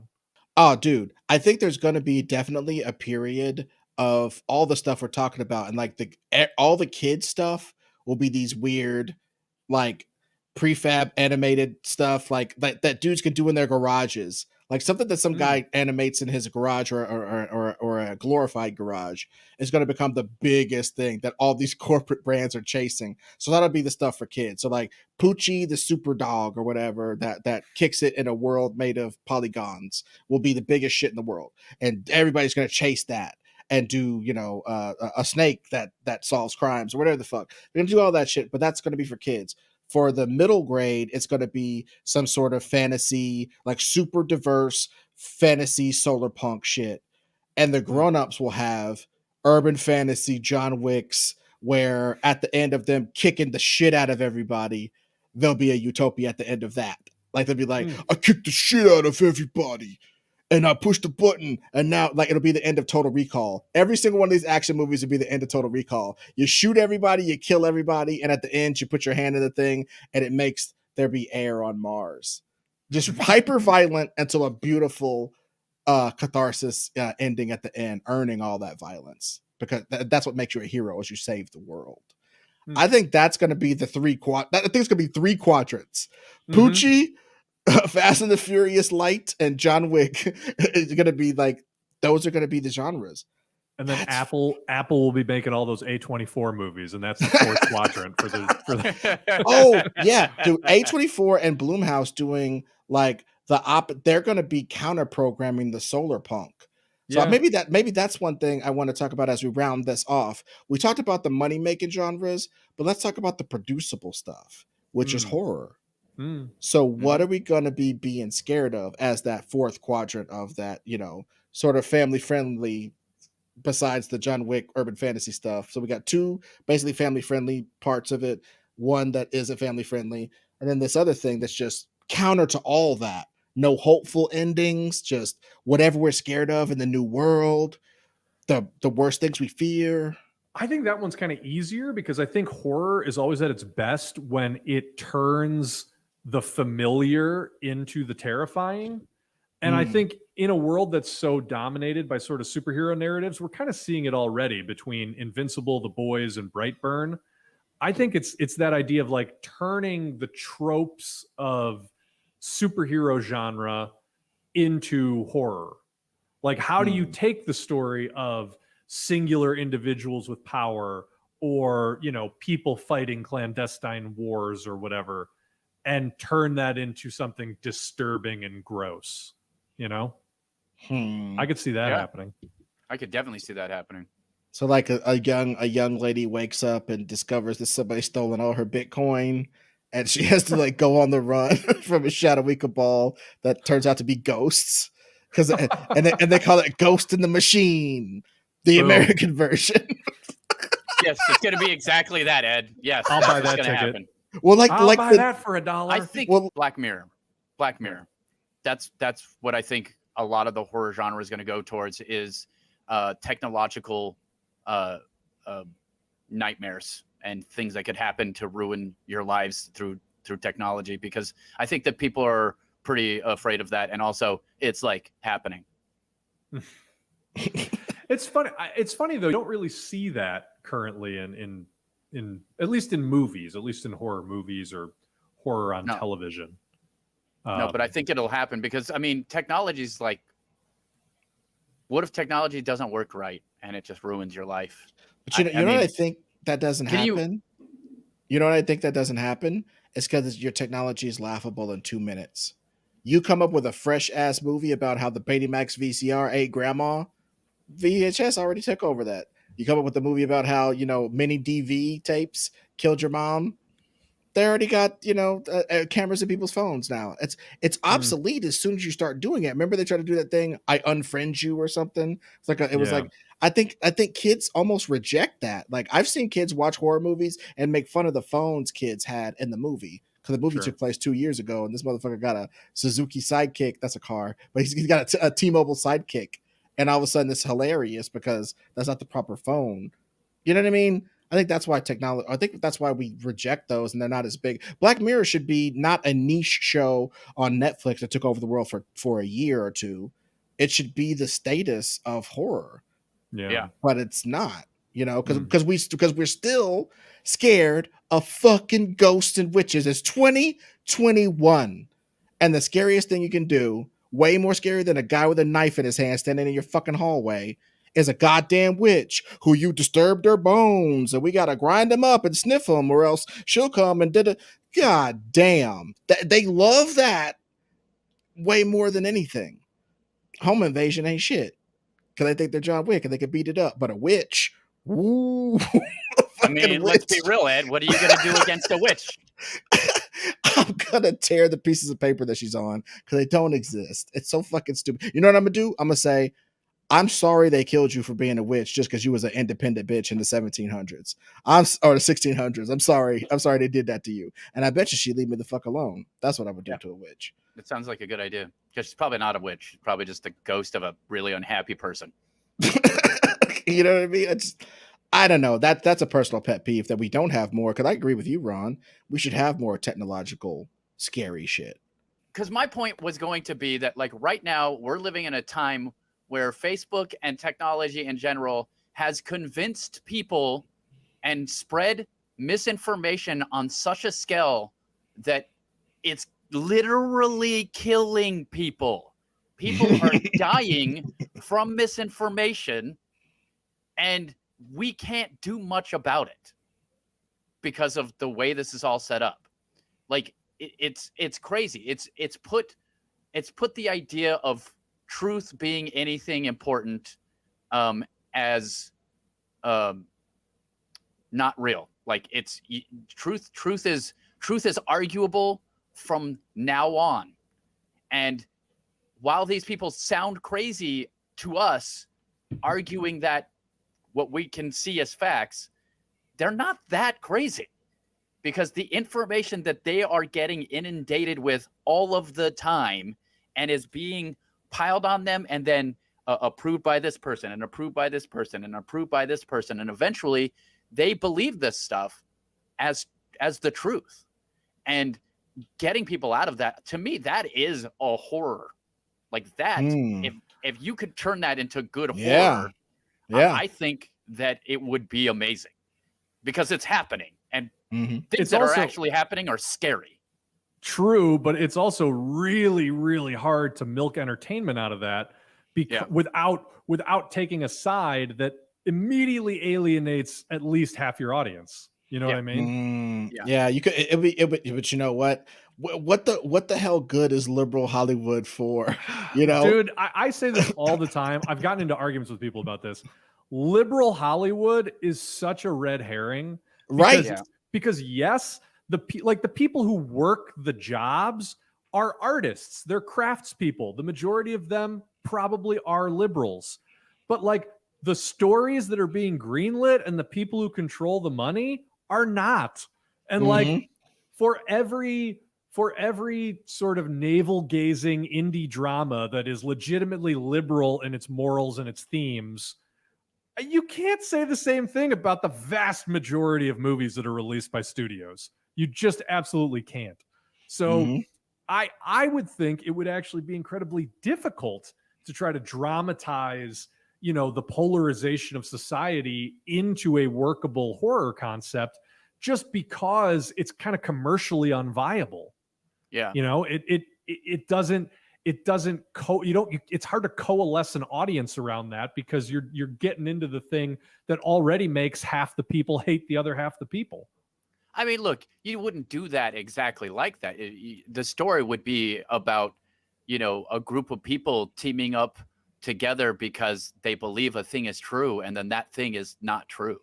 Oh, dude, I think there's going to be definitely a period of all the stuff we're talking about, and like all the kids stuff will be these weird, like prefab animated stuff, like that dudes could do in their garages, like something that some guy animates in his garage or a glorified garage is going to become the biggest thing that all these corporate brands are chasing. So that'll be the stuff for kids. So like Poochie the super dog or whatever that kicks it in a world made of polygons will be the biggest shit in the world, and everybody's going to chase that and do a snake that solves crimes or whatever the fuck. They're gonna do all that shit, but that's going to be for kids. For the middle grade, it's going to be some sort of fantasy, like super diverse fantasy solar punk shit, and the grown-ups will have urban fantasy John Wicks, where at the end of them kicking the shit out of everybody, there'll be a utopia at the end of that. Like they'll be like, I kicked the shit out of everybody and I pushed the button, and now like it'll be the end of Total Recall. Every single one of these action movies will be the end of Total Recall. You shoot everybody, you kill everybody, and at the end you put your hand in the thing and it makes there be air on Mars. Just hyper violent until a beautiful catharsis ending at the end, earning all that violence, because that's what makes you a hero, is you save the world. I think that's going to be the I think it's going to be three quadrants. Poochie, Fast and the Furious Light, and John Wick is going to be like, those are going to be the genres. And then Apple will be making all those A24 movies, and that's the fourth quadrant for the. Oh yeah, dude, A24 and Blumhouse doing like they're going to be counter programming the solar punk. So maybe that's one thing I want to talk about as we round this off. We talked about the money making genres, but let's talk about the producible stuff, which is horror. So what are we going to be being scared of as that fourth quadrant of that, sort of family friendly, besides the John Wick urban fantasy stuff? So we got two basically family friendly parts of it, one that isn't family friendly, and then this other thing that's just counter to all that. No hopeful endings, just whatever we're scared of in the new world, the worst things we fear. I think that one's kind of easier because I think horror is always at its best when it turns the familiar into the terrifying. And I think in a world that's so dominated by sort of superhero narratives, we're kind of seeing it already between Invincible, The Boys, and Brightburn. I think it's that idea of like turning the tropes of superhero genre into horror. Like, how do you take the story of singular individuals with power, or people fighting clandestine wars or whatever, and turn that into something disturbing and gross? I could see that happening. I could definitely see that happening. So like a young lady wakes up and discovers that somebody stolen all her Bitcoin, and she has to like go on the run from a shadowy cabal that turns out to be ghosts. And they call it Ghost in the Machine, the American version. Yes, it's going to be exactly that, Ed. Yes, I'll buy that ticket. happen. Well, I'll buy that for $1. I think Black Mirror. That's what I think a lot of the horror genre is going to go towards, is technological nightmares and things that could happen to ruin your lives through technology, because I think that people are pretty afraid of that, and also it's like happening. It's funny though, you don't really see that currently in at least in movies, at least in horror movies or horror on television. No, but I think it'll happen because, I mean, technology's like, what if technology doesn't work right and it just ruins your life? But you know what I think that doesn't happen? You know what I think that doesn't happen? It's because your technology is laughable in 2 minutes. You come up with a fresh ass movie about how the Betamax VCR ate grandma, VHS already took over that. You come up with a movie about how, mini DV tapes killed your mom. They already got, cameras in people's phones now. It's obsolete as soon as you start doing it. Remember they tried to do that thing, I unfriend you or something. It's like I think kids almost reject that. Like, I've seen kids watch horror movies and make fun of the phones kids had in the movie, because the movie took place 2 years ago, and this motherfucker got a Suzuki Sidekick. That's a car, but he's got a T-Mobile Sidekick, and all of a sudden it's hilarious because that's not the proper phone. You know what I mean? I think that's why we reject those, and they're not as big. Black Mirror should be not a niche show on Netflix that took over the world for a year or two. it should be the status of horror, Yeah. but it's not. Because Mm. because we're still scared of fucking ghosts and witches. It's 2021, and the scariest thing you can do, way more scary than a guy with a knife in his hand standing in your fucking hallway, is a goddamn witch who you disturbed her bones, and we gotta grind them up and sniff them, or else she'll come and did it. God damn, they love that way more than anything. Home invasion ain't shit because they think they're John Wick and they can beat it up. But a witch, ooh, I mean, let's be real, Ed. What are you gonna do against a witch? I'm gonna tear the pieces of paper that she's on because they don't exist. It's so fucking stupid. You know what I'm gonna do? I'm gonna say, I'm sorry they killed you for being a witch just because you was an independent bitch in the 1700s. Or the 1600s. I'm sorry they did that to you. And I bet you she'd leave me the fuck alone. That's what I would do to a witch. It sounds like a good idea because she's probably not a witch. She's probably just a ghost of a really unhappy person. You know what I mean? I don't know. That's a personal pet peeve that we don't have more. Because I agree with you, Ron. We should have more technological, scary shit. Because my point was going to be that, like, right now we're living in a time where Facebook and technology in general has convinced people and spread misinformation on such a scale that it's literally killing people. People are dying from misinformation, and we can't do much about it because of the way this is all set up. Like, it's crazy. It's put the idea of truth being anything important as not real. Like, it's truth is arguable from now on. And while these people sound crazy to us, arguing that what we can see as facts, they're not that crazy, because the information that they are getting inundated with all of the time and is being piled on them and then approved by this person and approved by this person and approved by this person. And eventually they believe this stuff as the truth. And getting people out of that, to me, that is a horror. Like that, if you could turn that into good horror, I think that it would be amazing, because it's happening, and things that are actually happening are scary. True, but it's also really, really hard to milk entertainment out of that without taking a side that immediately alienates at least half your audience. You know what I mean? Yeah, you could. But you know what? What the hell good is liberal Hollywood for? You know, dude, I say this all the time. I've gotten into arguments with people about this. Liberal Hollywood is such a red herring, because yes, the people who work the jobs are artists. They're craftspeople. The majority of them probably are liberals, but like the stories that are being greenlit and the people who control the money are not. And like for every sort of navel gazing indie drama that is legitimately liberal in its morals and its themes, you can't say the same thing about the vast majority of movies that are released by studios. You just absolutely can't. So I would think it would actually be incredibly difficult to try to dramatize, you know, the polarization of society into a workable horror concept, just because it's kind of commercially unviable. Yeah. You know, it's hard to coalesce an audience around that, because you're getting into the thing that already makes half the people hate the other half the people. I mean, look, you wouldn't do that exactly like that. The story would be about, you know, a group of people teaming up together because they believe a thing is true, and then that thing is not true.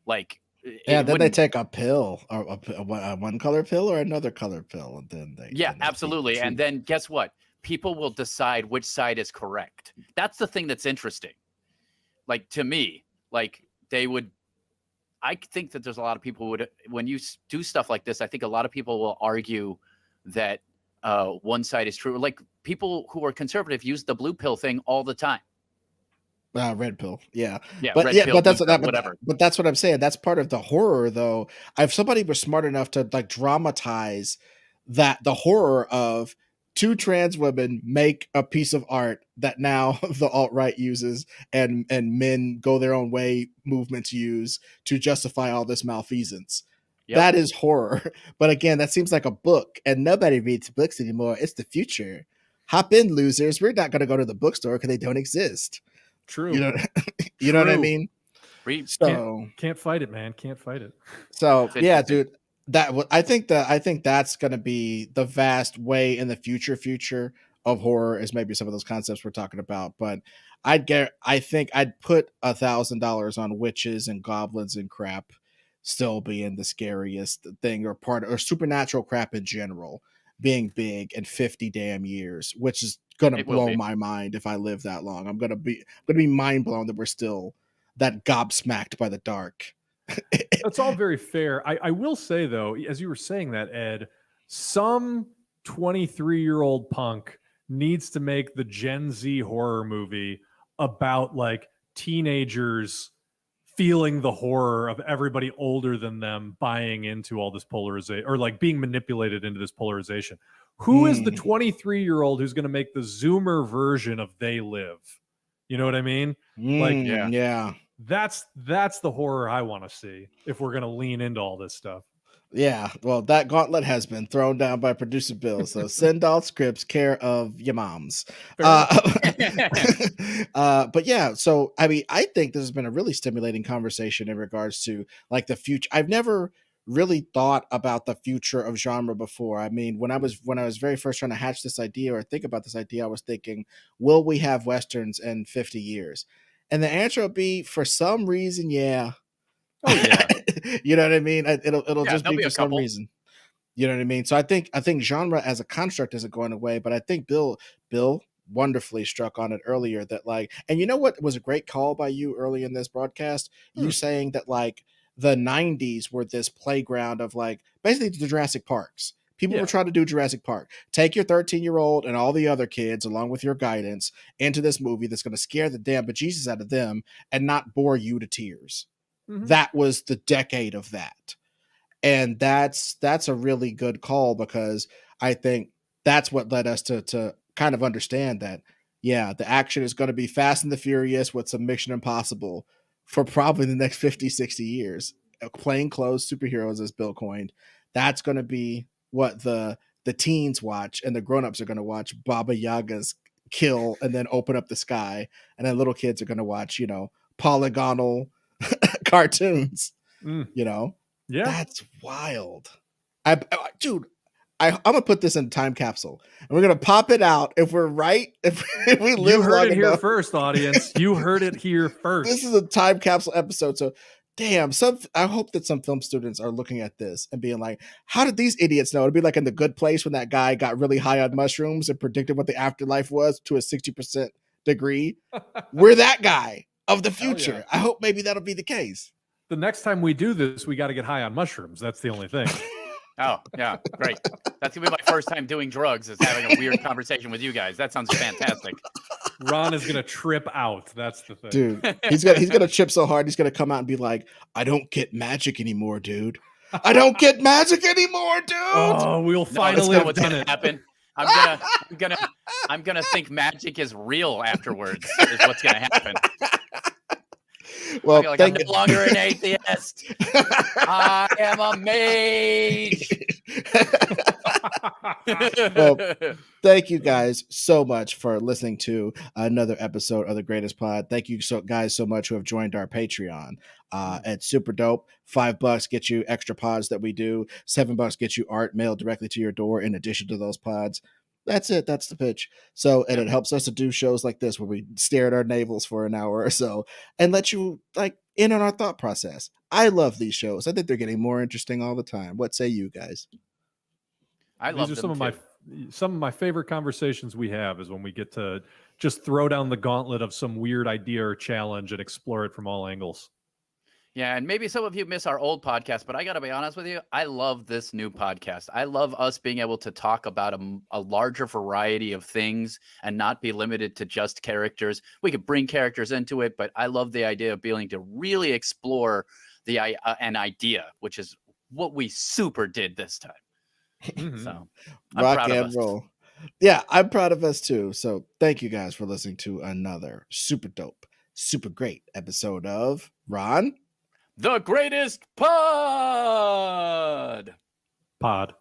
Like, then they take a pill, or a one color pill or another color pill, and then they absolutely. And then guess what? People will decide which side is correct. That's the thing that's interesting. Like, to me, like I think that there's a lot of people when you do stuff like this, I think a lot of people will argue that one side is true. Like, people who are conservative use the blue pill thing all the time. Red pill, but that's whatever. But that's what I'm saying. That's part of the horror, though. If somebody was smart enough to like dramatize that, the horror of two trans women make a piece of art that now the alt-right uses and men go their own way movements use to justify all this malfeasance. Yep. That is horror. But again, that seems like a book, and nobody reads books anymore. It's the future. Hop in, losers. We're not going to go to the bookstore because they don't exist. True. You know, you know what I True. mean? So Can't fight it, man. Can't fight it. So It's yeah, interesting. dude, I think that's gonna be the vast way in the future of horror is maybe some of those concepts we're talking about. But I think I'd put $1,000 on witches and goblins and crap still being the scariest thing or supernatural crap in general being big in 50 damn years, which is gonna It will blow be. my mind if I live that long. I'm gonna be mind blown that we're still that gobsmacked by the dark. That's all very fair. I will say, though, as you were saying that, Ed, some 23-year-old punk needs to make the Gen Z horror movie about like teenagers feeling the horror of everybody older than them buying into all this polarization or like being manipulated into this polarization. Who is the 23-year-old who's going to make the Zoomer version of They Live? You know what I mean? Like, Yeah. that's the horror I want to see if we're going to lean into all this stuff. Yeah, well, that gauntlet has been thrown down by producer Bill. So send all scripts, care of your moms. But yeah, so I mean, I think this has been a really stimulating conversation in regards to like the future. I've never really thought about the future of genre before. I mean, when I was very first trying to hatch this idea or think about this idea, I was thinking, will we have westerns in 50 years? And the answer would be, for some reason, yeah. Oh yeah. You know what I mean? It'll just there'll be be for a some couple. reason. You know what I mean? So I think genre as a construct isn't going away, but I think Bill wonderfully struck on it earlier that like, and you know what was a great call by you early in this broadcast? You saying that like the 90s were this playground of like basically the Jurassic Parks. People were trying to do Jurassic Park. Take your 13-year-old and all the other kids, along with your guidance, into this movie that's going to scare the damn bejesus out of them and not bore you to tears. Mm-hmm. That was the decade of that. And that's a really good call, because I think that's what led us to kind of understand that, yeah, the action is going to be Fast and the Furious with some Mission Impossible for probably the next 50, 60 years. Plain clothes superheroes, as Bill coined. That's going to be what the teens watch, and the grown-ups are going to watch Baba Yaga's kill and then open up the sky. And then little kids are going to watch, polygonal cartoons, Yeah. That's wild. Dude, I'm gonna put this in a time capsule, and we're gonna pop it out if we're right. If we live, you heard long it here enough. first, audience. You heard it here first. This is a time capsule episode. So, damn. I hope that some film students are looking at this and being like, "How did these idiots know?" It'd be like in The Good Place when that guy got really high on mushrooms and predicted what the afterlife was to a 60% degree. We're that guy of the future. Yeah. I hope maybe that'll be the case. The next time we do this, we got to get high on mushrooms. That's the only thing. Oh, yeah, great. That's gonna be my first time doing drugs, is having a weird conversation with you guys. That sounds fantastic. Ron is gonna trip out. That's the thing. Dude, he's gonna trip so hard, he's gonna come out and be like, "I don't get magic anymore, dude. I don't get magic anymore, dude." Oh, we'll finally have done it. Happen. I'm gonna think magic is real afterwards. Is what's gonna happen. Well, I'm no longer an atheist. I am a mage. Well, thank you guys so much for listening to another episode of The Greatest Pod. Thank you guys so much who have joined our Patreon. It's super dope. $5 gets you extra pods that we do. $7 gets you art mailed directly to your door in addition to those pods. That's it. That's the pitch. So, and it helps us to do shows like this where we stare at our navels for an hour or so and let you like in on our thought process. I love these shows. I think they're getting more interesting all the time. What say you guys? I love These are them some of my favorite conversations we have is when we get to just throw down the gauntlet of some weird idea or challenge and explore it from all angles. Yeah, and maybe some of you miss our old podcast, but I got to be honest with you, I love this new podcast. I love us being able to talk about a larger variety of things and not be limited to just characters. We could bring characters into it, but I love the idea of being able to really explore an idea, which is what we super did this time. Mm-hmm. So I'm Rock proud and of us. roll. Yeah, I'm proud of us too. So thank you guys for listening to another super dope, super great episode of Ron. The greatest pod. Pod.